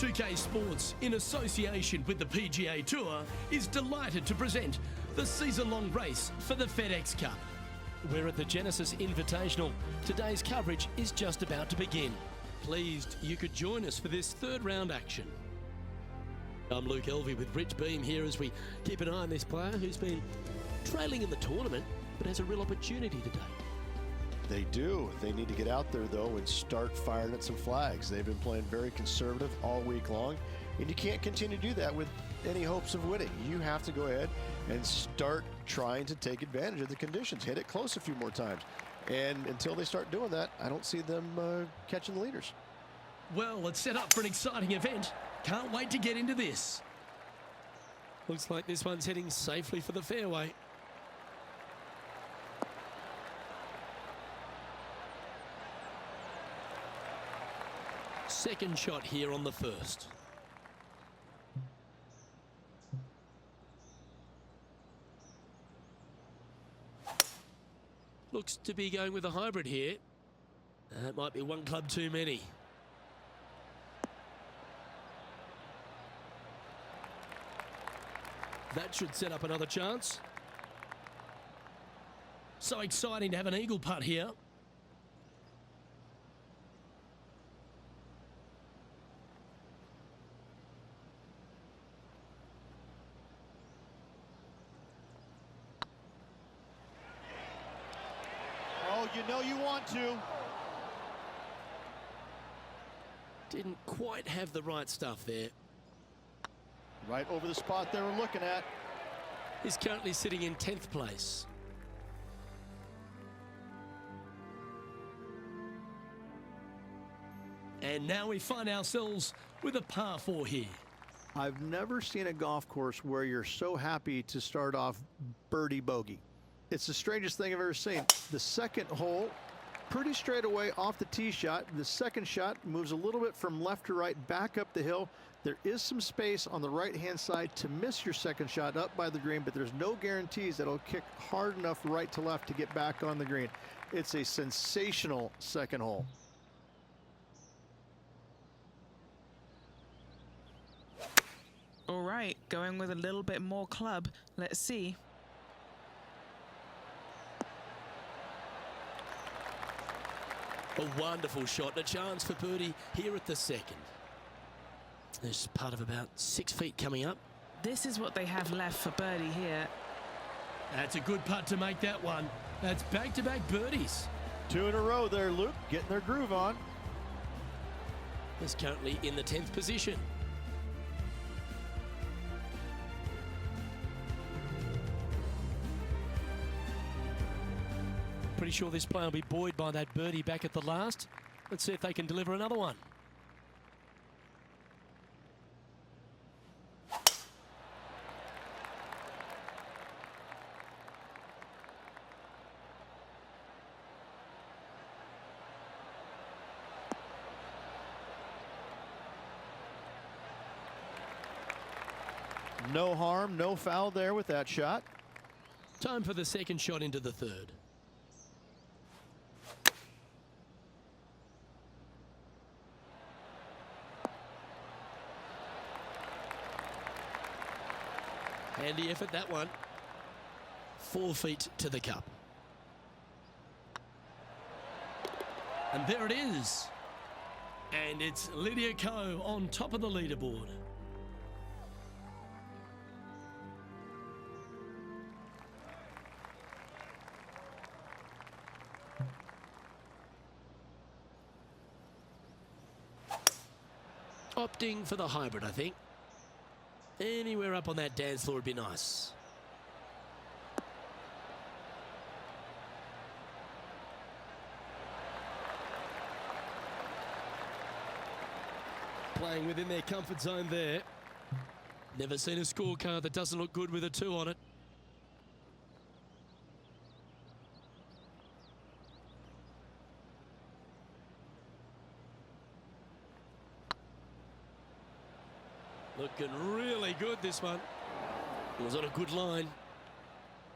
2K Sports, in association with the PGA Tour, is delighted to present the season-long race for the FedEx Cup. We're at the Genesis Invitational. Today's coverage is just about to begin. Pleased you could join us for this third round action. I'm Luke Elvey with Rich Beam here as we keep an eye on this player who's been trailing in the tournament but has a real opportunity today. They do. They need to get out there, though, and start firing at some flags. They've been playing very conservative all week long, and you can't continue to do that with any hopes of winning. You have to go ahead and start trying to take advantage of the conditions. Hit it close a few more times. And until they start doing that, I don't see them catching the leaders. Well, it's set up for an exciting event. Can't wait to get into this. Looks like this one's heading safely for the fairway. Second shot here on the first. Looks to be going with a hybrid here. That might be one club too many. That should set up another chance. So exciting to have an eagle putt here. Oh, you know you want to. Didn't quite have the right stuff there. Right over the spot they were looking at. He's currently sitting in 10th place. And now we find ourselves with a par 4 here. I've never seen a golf course where you're so happy to start off birdie bogey. It's the strangest thing I've ever seen. The second hole, pretty straight away off the tee shot. The second shot moves a little bit from left to right, back up the hill. There is some space on the right-hand side to miss your second shot up by the green, but there's no guarantees that it'll kick hard enough right to left to get back on the green. It's a sensational second hole. All right, going with a little bit more club. Let's see. A wonderful shot, a chance for birdie here at the second. There's part of about 6 feet coming up. This is what they have left for birdie here. That's a good putt to make that one. That's back-to-back birdies. 2 in a row there, Luke, getting their groove on. He's currently in the 10th position. Pretty sure this player will be buoyed by that birdie back at the last. Let's see if they can deliver another one. No harm, no foul there with that shot. Time for the second shot into the third. Handy effort, that one. 4 feet to the cup. And there it is. And it's Lydia Ko on top of the leaderboard. Opting for the hybrid, I think. Anywhere up on that dance floor would be nice. Playing within their comfort zone there. Never seen a scorecard that doesn't look good with a 2 on it. Looking really good, this one. It was on a good line.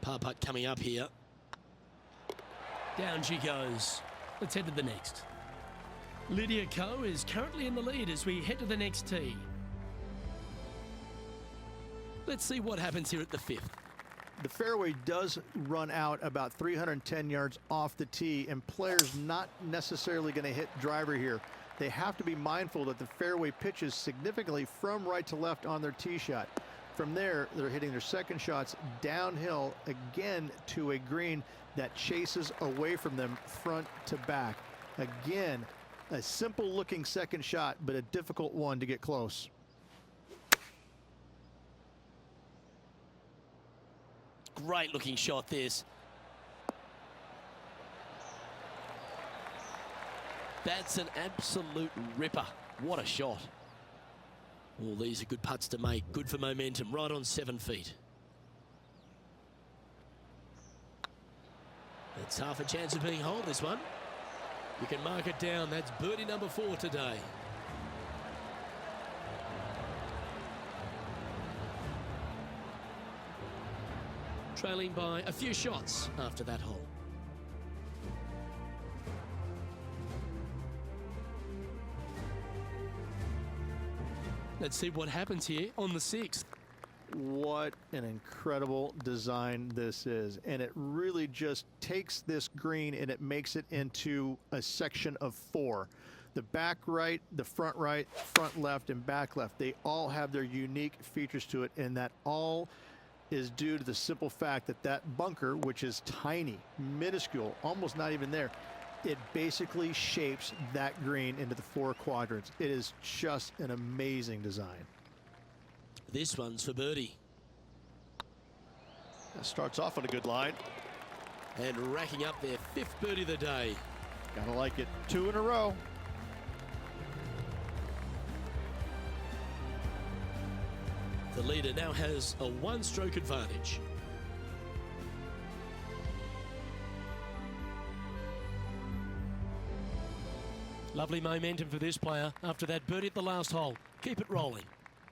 Par putt coming up here. Down she goes. Let's head to the next. Lydia Ko is currently in the lead as we head to the next tee. Let's see what happens here at the 5th. The fairway does run out about 310 yards off the tee, and players not necessarily going to hit driver here. They have to be mindful that the fairway pitches significantly from right to left on their tee shot. From there, they're hitting their second shots downhill again to a green that chases away from them front to back. Again, a simple looking second shot, but a difficult one to get close. Great looking shot this. That's an absolute ripper. What a shot. All these are good putts to make. Good for momentum. Right on 7 feet. It's half a chance of being holed, this one. You can mark it down. That's birdie number 4 today. Trailing by a few shots after that hole. Let's see what happens here on the 6th. What an incredible design this is, and it really just takes this green and it makes it into a section of 4. The back right, the front right, front left, and back left, they all have their unique features to it, and that all is due to the simple fact that that bunker, which is tiny, minuscule, almost not even there, it basically shapes that green into the 4 quadrants. It is just an amazing design. This one's for birdie. That starts off on a good line. And racking up their 5th birdie of the day. Gotta like it. 2 in a row. The leader now has a 1-stroke advantage. Lovely momentum for this player after that birdie at the last hole. Keep it rolling.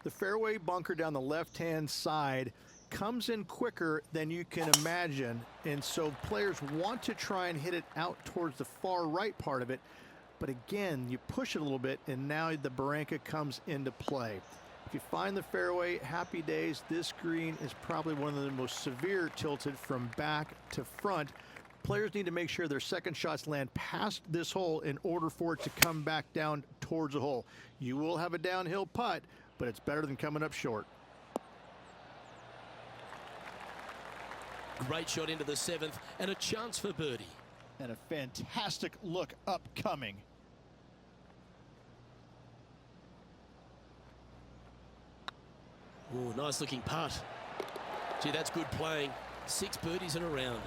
The fairway bunker down the left-hand side comes in quicker than you can imagine, and so players want to try and hit it out towards the far right part of it, but again, you push it a little bit, and now the barranca comes into play. If you find the fairway, happy days. This green is probably one of the most severe tilted from back to front. Players need to make sure their second shots land past this hole in order for it to come back down towards the hole. You will have a downhill putt, but it's better than coming up short. Great shot into the 7th and a chance for birdie. And a fantastic look upcoming. Oh, nice looking putt. Gee, that's good playing. 6 birdies in a round.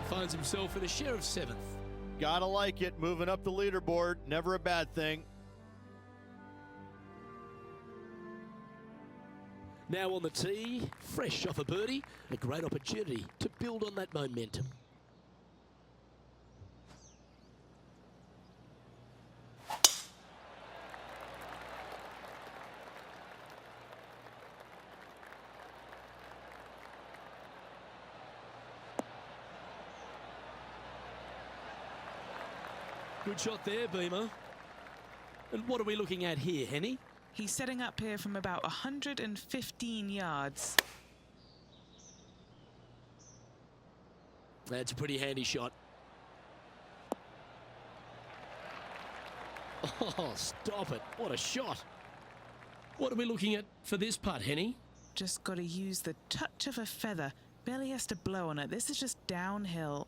Finds himself in a share of 7th. Gotta like it. Moving up the leaderboard. Never a bad thing. Now on the tee, fresh off a birdie, a great opportunity to build on that momentum. Good shot there, Beamer. And what are we looking at here, Henny? He's setting up here from about 115 yards. That's a pretty handy shot. Oh, stop it. What a shot. What are we looking at for this putt, Henny? Just got to use the touch of a feather. Barely has to blow on it. This is just downhill.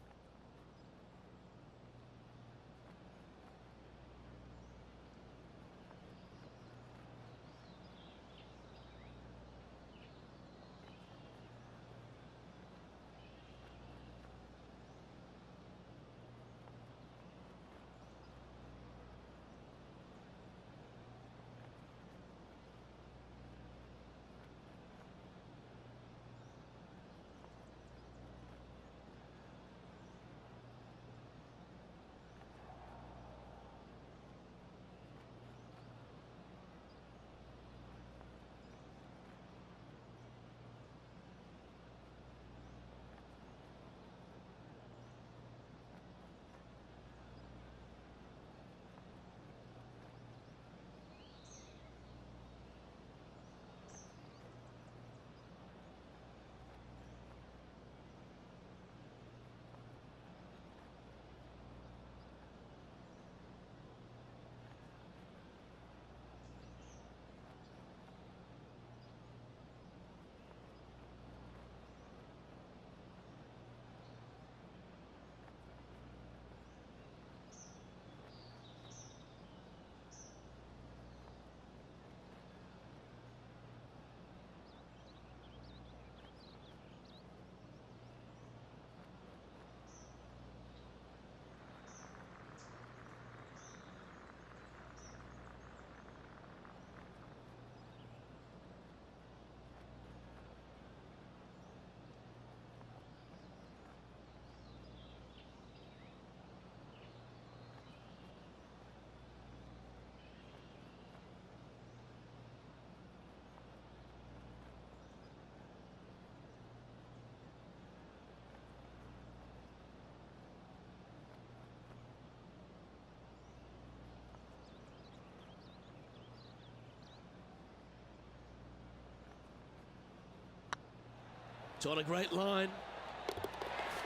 It's on a great line.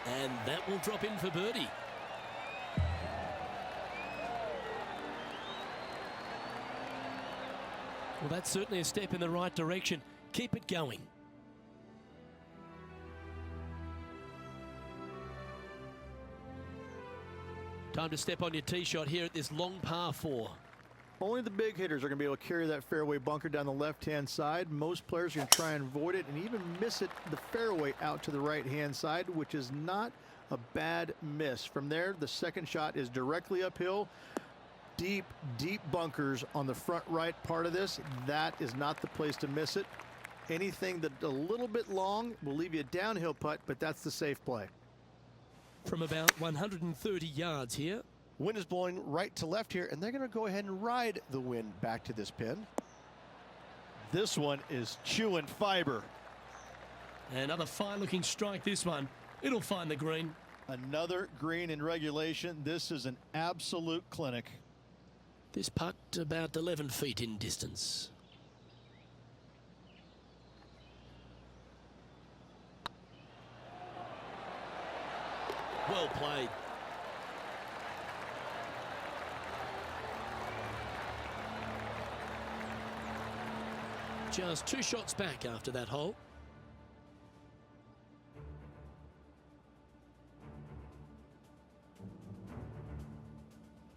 And that will drop in for birdie. Well, that's certainly a step in the right direction. Keep it going. Time to step on your tee shot here at this long par 4. Only the big hitters are going to be able to carry that fairway bunker down the left-hand side. Most players are going to try and avoid it and even miss it the fairway out to the right-hand side, which is not a bad miss. From there, the second shot is directly uphill. Deep, deep bunkers on the front right part of this. That is not the place to miss it. Anything that a little bit long will leave you a downhill putt, but that's the safe play. From about 130 yards here. Wind is blowing right to left here, and they're going to go ahead and ride the wind back to this pin. This one is chewing fiber. Another fine-looking strike, this one. It'll find the green. Another green in regulation. This is an absolute clinic. This putt about 11 feet in distance. Well played. Just 2 shots back after that hole.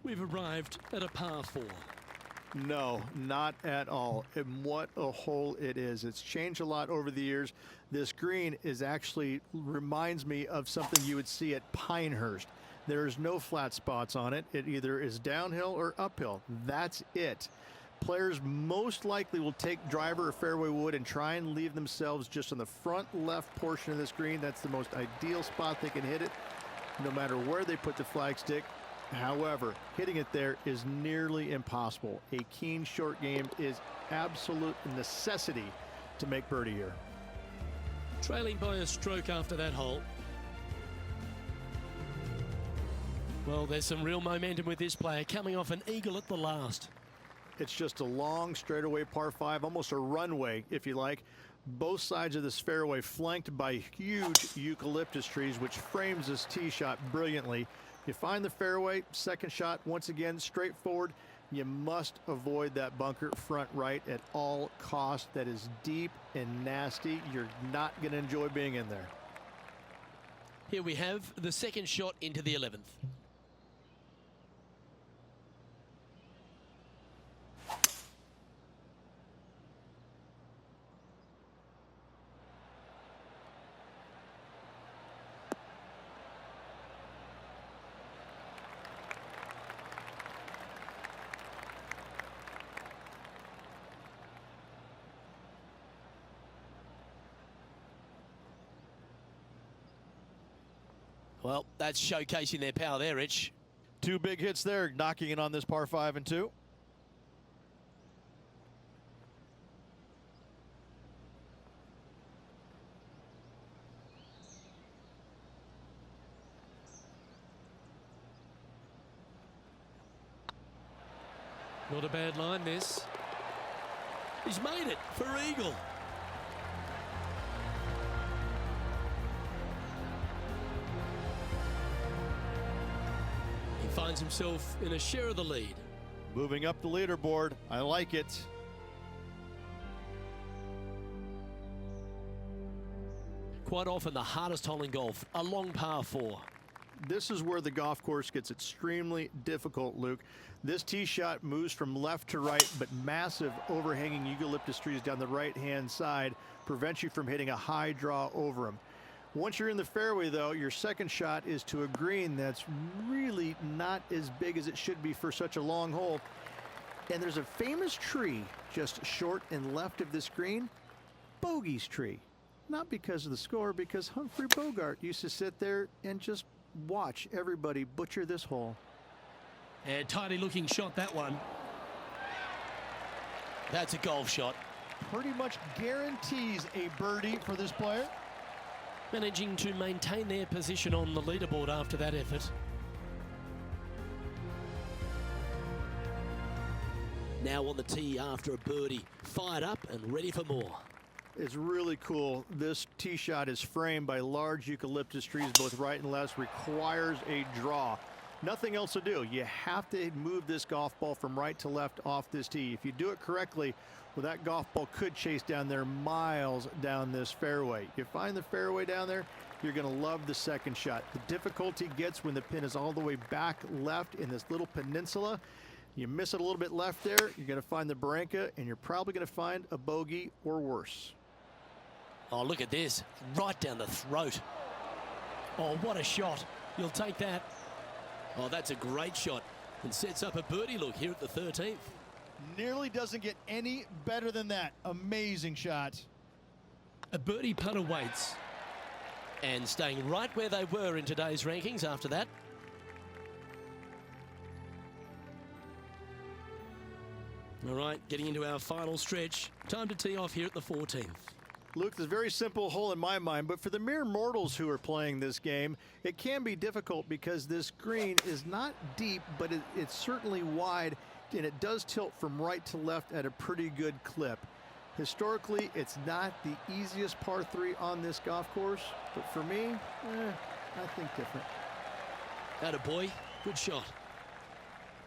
We've arrived at a par 4. No, not at all. And what a hole it is. It's changed a lot over the years. This green is actually reminds me of something you would see at Pinehurst. There's no flat spots on it. It either is downhill or uphill. That's it. Players most likely will take driver or fairway wood and try and leave themselves just on the front left portion of this green. That's the most ideal spot they can hit it, no matter where they put the flagstick. However, hitting it there is nearly impossible. A keen short game is absolute necessity to make birdie here. Trailing by a stroke after that hole. Well, there's some real momentum with this player, coming off an eagle at the last. It's just a long straightaway par 5, almost a runway, if you like. Both sides of this fairway flanked by huge eucalyptus trees, which frames this tee shot brilliantly. You find the fairway, second shot, once again, straightforward. You must avoid that bunker front right at all costs. That is deep and nasty. You're not going to enjoy being in there. Here we have the second shot into the 11th. Well, that's showcasing their power there, Rich. 2 big hits there, knocking it on this par 5 and 2. Not a bad line, this. He's made it for eagle. He finds himself in a share of the lead. Moving up the leaderboard. I like it. Quite often the hardest hole in golf, a long par 4. This is where the golf course gets extremely difficult, Luke. This tee shot moves from left to right, but massive overhanging eucalyptus trees down the right-hand side prevents you from hitting a high draw over them. Once you're in the fairway, though, your second shot is to a green that's really not as big as it should be for such a long hole. And there's a famous tree just short and left of this green, Bogey's tree. Not because of the score, because Humphrey Bogart used to sit there and just watch everybody butcher this hole. And tidy looking shot, that one. That's a golf shot. Pretty much guarantees a birdie for this player. Managing to maintain their position on the leaderboard after that effort. Now on the tee after a birdie, fired up and ready for more. It's really cool. This tee shot is framed by large eucalyptus trees, both right and left, requires a draw. Nothing else to do. You have to move this golf ball from right to left off this tee. If you do it correctly, well, that golf ball could chase down there miles down this fairway. You find the fairway down there, you're going to love the second shot. The difficulty gets when the pin is all the way back left in this little peninsula. You miss it a little bit left there, you're going to find the barranca, and you're probably going to find a bogey or worse. Oh, look at this. Right down the throat. Oh, what a shot. You'll take that. Oh, that's a great shot. And sets up a birdie look here at the 13th. Nearly doesn't get any better than that. Amazing shot. A birdie putt awaits. And staying right where they were in today's rankings after that. All right, getting into our final stretch. Time to tee off here at the 14th. Luke, this is a very simple hole in my mind, but for the mere mortals who are playing this game, it can be difficult because this green is not deep, but it's certainly wide, and it does tilt from right to left at a pretty good clip. Historically, it's not the easiest par 3 on this golf course, but for me, I think different. Attaboy, good shot.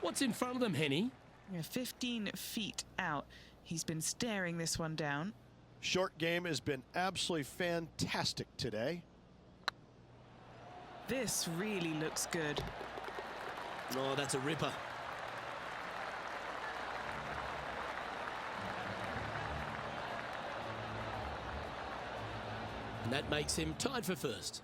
What's in front of them, Henny? 15 feet out. He's been staring this one down. Short game has been absolutely fantastic today. This really looks good. Oh, that's a ripper. And that makes him tied for first.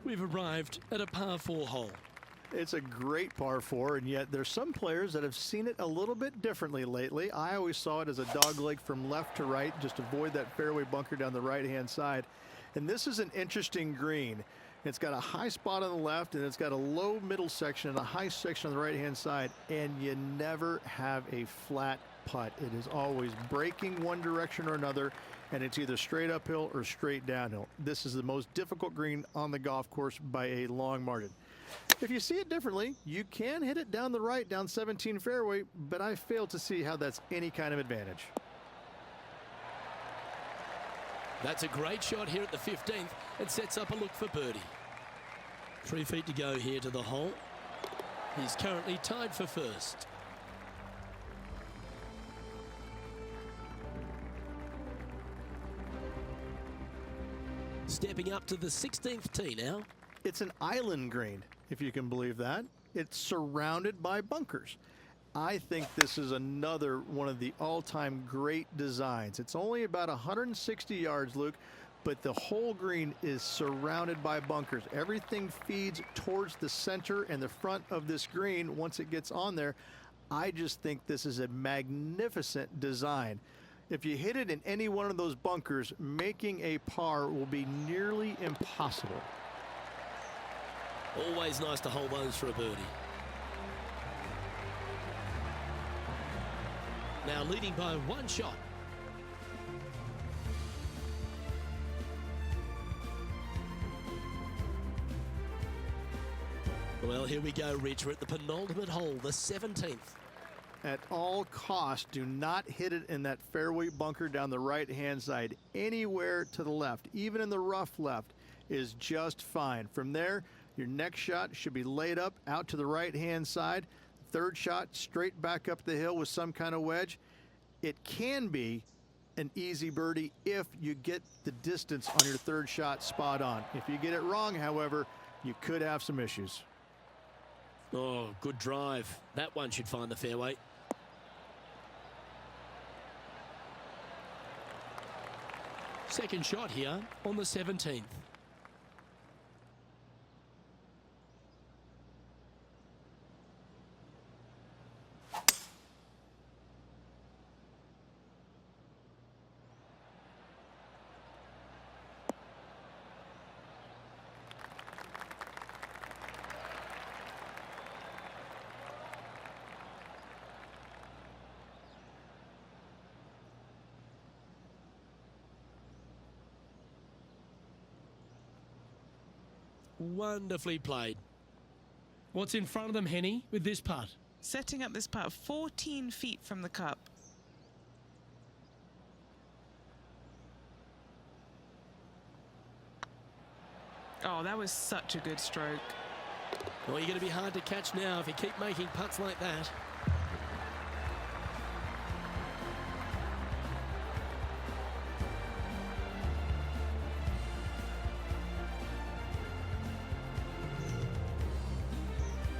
We've arrived at a par 4 hole. It's a great par 4, and yet there's some players that have seen it a little bit differently lately. I always saw it as a dog leg from left to right, just avoid that fairway bunker down the right-hand side. And this is an interesting green. It's got a high spot on the left, and it's got a low middle section and a high section on the right-hand side, and you never have a flat putt. It is always breaking one direction or another, and it's either straight uphill or straight downhill. This is the most difficult green on the golf course by a long margin. If you see it differently, you can hit it down the right, down 17 fairway, but I fail to see how that's any kind of advantage. That's a great shot here at the 15th and sets up a look for birdie. 3 feet to go here to the hole. He's currently tied for first. Stepping up to the 16th tee now. It's an island green, if you can believe that. It's surrounded by bunkers. I think this is another one of the all-time great designs. It's only about 160 yards, Luke, but the whole green is surrounded by bunkers. Everything feeds towards the center and the front of this green once it gets on there. I just think this is a magnificent design. If you hit it in any one of those bunkers, making a par will be nearly impossible. Always nice to hold those for a birdie. Now leading by one shot. Well, here we go, Rich. We're at the penultimate hole, the 17th. At all costs, do not hit it in that fairway bunker down the right-hand side. Anywhere to the left, even in the rough left, is just fine. From there, your next shot should be laid up out to the right-hand side. Third shot, straight back up the hill with some kind of wedge. It can be an easy birdie if you get the distance on your third shot spot on. If you get it wrong, however, you could have some issues. Oh, good drive. That one should find the fairway. Second shot here on the 17th. Wonderfully played. What's in front of them, Henny, with this putt? Setting up this putt 14 feet from the cup. Oh, that was such a good stroke. Well, you're going to be hard to catch now if you keep making putts like that.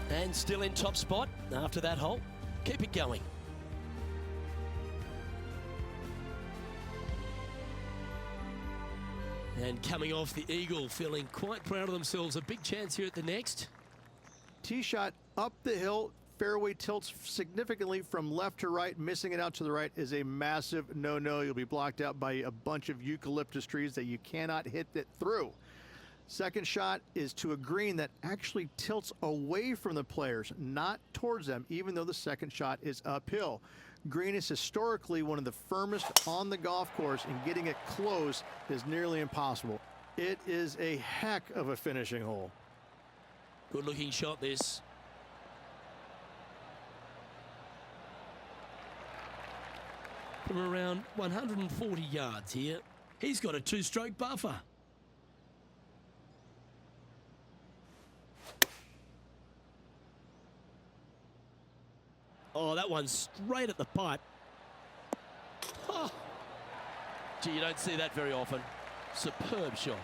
And still in top spot after that hole. Keep it going. And coming off the eagle, feeling quite proud of themselves. A big chance here at the next. Tee shot up the hill. Fairway tilts significantly from left to right. Missing it out to the right is a massive no-no. You'll be blocked out by a bunch of eucalyptus trees that you cannot hit it through. Second shot is to a green that actually tilts away from the players, not towards them, even though the second shot is uphill. Green is historically one of the firmest on the golf course, and getting it close is nearly impossible. It is a heck of a finishing hole. Good looking shot this. From around 140 yards here. He's got a two-stroke buffer. Oh, that one's straight at the pipe. Oh. Gee, you don't see that very often. Superb shot.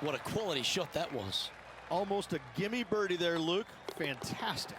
What a quality shot that was. Almost a gimme birdie there, Luke. Fantastic.